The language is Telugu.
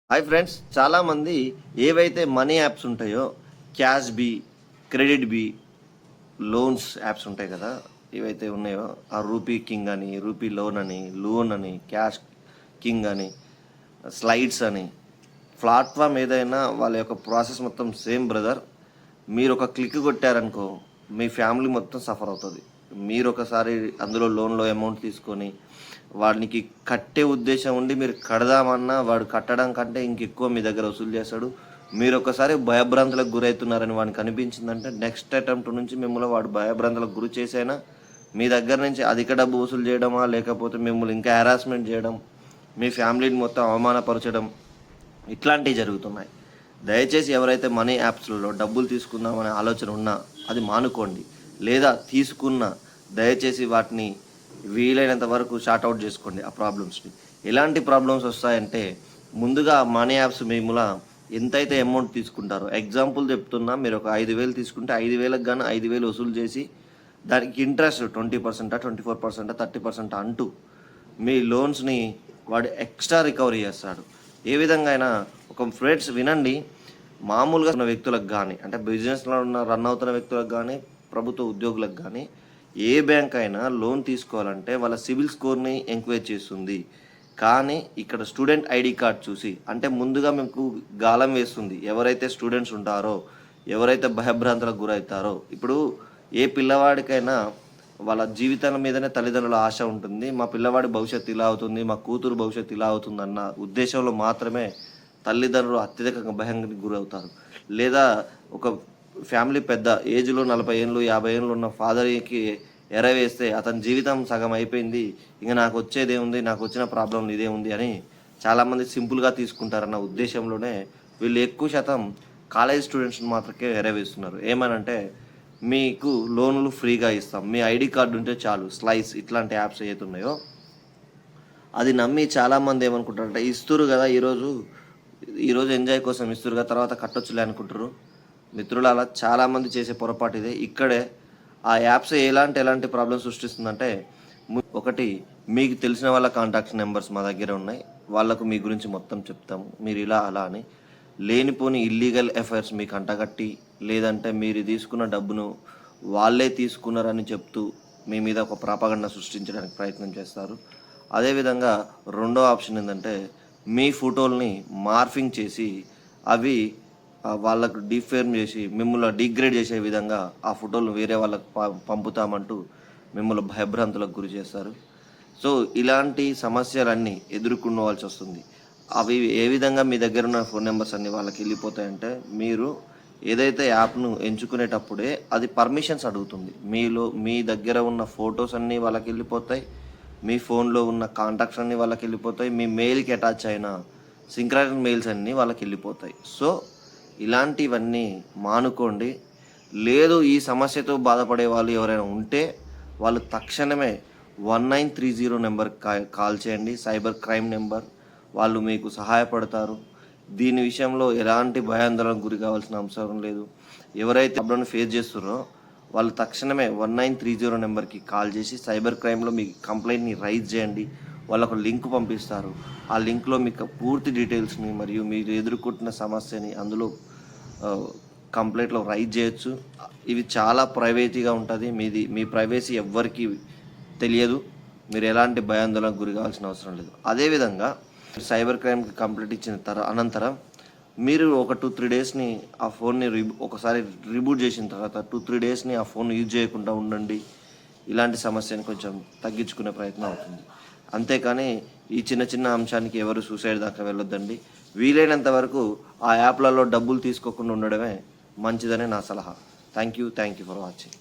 హాయ్ ఫ్రెండ్స్, చాలామంది ఏవైతే మనీ యాప్స్ ఉంటాయో cash bee, credit bee, loans apps ఉంటాయి కదా, ఏవైతే ఉన్నాయో ఆ రూపీ కింగ్ అని, రూపీ లోన్ అని, క్యాష్ కింగ్ అని, స్లైడ్స్ అని, ప్లాట్ఫామ్ ఏదైనా వాళ్ళ యొక్క ప్రాసెస్ మొత్తం సేమ్ బ్రదర్. మీరు ఒక క్లిక్ కొట్టారనుకో మీ ఫ్యామిలీ మొత్తం సఫర్ అవుతుంది. మీరు ఒకసారి అందులో లోన్లో అమౌంట్ తీసుకొని వాడికి కట్టే ఉద్దేశం ఉండి మీరు కడదామన్నా వాడు కట్టడం కంటే ఇంకెక్కువ మీ దగ్గర వసూలు చేస్తాడు. మీరు ఒకసారి భయభ్రాంతులకు గురవుతున్నారని వాడికి అనిపించిందంటే నెక్స్ట్ అటెంప్ట్ నుంచి మిమ్మల్ని వాడు భయభ్రాంతులకు గురి చేసైనా మీ దగ్గర నుంచి అధిక డబ్బు వసూలు చేయడమా, లేకపోతే మిమ్మల్ని ఇంకా హెరాస్మెంట్ చేయడం, మీ ఫ్యామిలీని మొత్తం అవమానపరచడం, ఇట్లాంటివి జరుగుతున్నాయి. దయచేసి ఎవరైతే మనీ యాప్స్లలో డబ్బులు తీసుకుందామనే ఆలోచన ఉన్నా అది మానుకోండి. లేదా తీసుకున్న దయచేసి వాటిని వీలైనంత వరకు షార్ట్అవుట్ చేసుకోండి ఆ ప్రాబ్లమ్స్ని. ఎలాంటి ప్రాబ్లమ్స్ వస్తాయంటే, ముందుగా మనీ యాప్స్ మిమ్మల్ని ఎంతైతే అమౌంట్ తీసుకుంటారో, ఎగ్జాంపుల్ చెప్తున్నా, మీరు ఒక 5,000 తీసుకుంటే 5,000కి గాను 5,000 వసూలు చేసి దానికి ఇంట్రెస్ట్ 20%, 24%, 30% అంటూ మీ లోన్స్ని వాడు ఎక్స్ట్రా రికవరీ చేస్తాడు. ఏ విధంగా అయినా ఒక ఫ్రెండ్స్ వినండి, మామూలుగా ఉన్న వ్యక్తులకు కానీ, అంటే బిజినెస్లో ఉన్న రన్ అవుతున్న వ్యక్తులకు కానీ, ప్రభుత్వ ఉద్యోగులకు కానీ, ఏ బ్యాంక్ అయినా లోన్ తీసుకోవాలంటే వాళ్ళ సిబిల్ స్కోర్ని ఎంక్వైరీ చేస్తుంది. కానీ ఇక్కడ స్టూడెంట్ ఐడి కార్డ్ చూసి, అంటే ముందుగా మీకు గాలం వేస్తుంది ఎవరైతే స్టూడెంట్స్ ఉంటారో, ఎవరైతే భయభ్రాంతులకు గురవుతారో. ఇప్పుడు ఏ పిల్లవాడికైనా వాళ్ళ జీవితాల మీదనే తల్లిదండ్రుల ఆశ ఉంటుంది. మా పిల్లవాడి భవిష్యత్తు ఇలా అవుతుంది, మా కూతురు భవిష్యత్తు ఇలా అవుతుంది అన్న ఉద్దేశంలో మాత్రమే తల్లిదండ్రులు అత్యధికంగా భయానికి గురవుతారు. లేదా ఒక ఫ్యామిలీ పెద్ద ఏజ్లో 40 ఏళ్ళు 50 ఏళ్ళు ఉన్న ఫాదర్కి ఎరవేస్తే అతని జీవితం సగం అయిపోయింది, ఇంకా నాకు వచ్చేదే ఉంది, నాకు వచ్చిన ప్రాబ్లం ఇదే ఉంది అని చాలామంది సింపుల్గా తీసుకుంటారన్న ఉద్దేశంలోనే వీళ్ళు ఎక్కువ శాతం కాలేజ్ స్టూడెంట్స్ని మాత్రమే ఎరవేస్తున్నారు. ఏమనంటే, మీకు లోన్లు ఫ్రీగా ఇస్తాం, మీ ఐడి కార్డు ఉంటే చాలు, స్లైస్ ఇట్లాంటి యాప్స్ ఏవైతే ఉన్నాయో అది నమ్మి చాలామంది ఏమనుకుంటారంటే, ఇస్తురు కదా ఈరోజు ఎంజాయ్ కోసం ఇస్తురుగా తర్వాత కట్టొచ్చులే అనుకుంటారు. మిత్రులు, అలా చాలామంది చేసే పొరపాటు ఇదే. ఇక్కడే ఆ యాప్స్ ఎలాంటి ప్రాబ్లమ్స్ సృష్టిస్తుందంటే, ఒకటి, మీకు తెలిసిన వాళ్ళ కాంటాక్ట్స్ నెంబర్స్ మా దగ్గర ఉన్నాయి, వాళ్ళకు మీ గురించి మొత్తం చెప్తాము, మీరు ఇలా అలా అని లేనిపోని ఇల్లీగల్ ఎఫైర్స్ మీకు అంటగట్టి, లేదంటే మీరు తీసుకున్న డబ్బును వాళ్ళే తీసుకున్నారని చెప్తూ మీ మీద ఒక ప్రాపగండ సృష్టించడానికి ప్రయత్నం చేస్తారు. అదేవిధంగా రెండో ఆప్షన్ ఏంటంటే, మీ ఫోటోల్ని మార్ఫింగ్ చేసి అవి వాళ్ళకు డిఫేమ్ చేసి మిమ్మల్ని డిగ్రేడ్ చేసే విధంగా ఆ ఫోటోలు వేరే వాళ్ళకు పంపుతామంటూ మిమ్మల్ని భయభ్రాంతులకు గురి చేస్తారు. సో ఇలాంటి సమస్యలన్నీ ఎదుర్కొనవలసి వస్తుంది. అవి ఏ విధంగా మీ దగ్గర ఉన్న ఫోన్ నెంబర్స్ అన్నీ వాళ్ళకి వెళ్ళిపోతాయంటే, మీరు ఏదైతే యాప్ను ఎంచుకునేటప్పుడే అది పర్మిషన్స్ అడుగుతుంది. మీ దగ్గర ఉన్న ఫొటోస్ అన్నీ వాళ్ళకి వెళ్ళిపోతాయి, మీ ఫోన్లో ఉన్న కాంటాక్ట్స్ అన్నీ వాళ్ళకి వెళ్ళిపోతాయి, మీ మెయిల్కి అటాచ్ అయిన సింక్రనైజ్డ్ మెయిల్స్ అన్నీ వాళ్ళకి వెళ్ళిపోతాయి. సో ఇలాంటివన్నీ మానుకోండి. లేదు, ఈ సమస్యతో బాధపడే వాళ్ళు ఎవరైనా ఉంటే వాళ్ళు తక్షణమే 1930 నెంబర్ కాల్ చేయండి, సైబర్ క్రైమ్ నెంబర్. వాళ్ళు మీకు సహాయపడతారు. దీని విషయంలో ఎలాంటి భయాందోళనకు గురి కావాల్సిన అవసరం లేదు. ఎవరైతే ప్రాబ్లమ్ని ఫేస్ చేస్తున్నారో వాళ్ళు తక్షణమే 1930 నెంబర్కి కాల్ చేసి సైబర్ క్రైమ్లో మీ కంప్లైంట్ని రైజ్ చేయండి. వాళ్ళకు లింక్ పంపిస్తారు. ఆ లింక్లో మీకు పూర్తి డీటెయిల్స్ని మరియు మీరు ఎదుర్కొంటున్న సమస్యని అందులో కంప్లైంట్లో రైజ్ చేయొచ్చు. ఇవి చాలా ప్రైవేసీగా ఉంటుంది. మీ ప్రైవసీ ఎవ్వరికి తెలియదు. మీరు ఎలాంటి భయాందోళనకు గురి కావాల్సిన అవసరం లేదు. అదేవిధంగా సైబర్ క్రైమ్కి కంప్లైంట్ ఇచ్చిన అనంతరం మీరు ఒక 2-3 డేస్ని ఆ ఫోన్ని ఒకసారి రిబూట్ చేసిన తర్వాత 2-3 డేస్ని ఆ ఫోన్ యూజ్ చేయకుండా ఉండండి. ఇలాంటి సమస్యని కొంచెం తగ్గించుకునే ప్రయత్నం అవుతుంది. అంతేకాని ఈ చిన్న అంశానికి ఎవరు సూసైడ్ దాకా వెళ్ళొద్దండి. వీలైనంత వరకు ఆ యాప్లలో డబ్బులు తీసుకోకుండా ఉండడమే మంచిదని నా సలహా. Thank you for watching.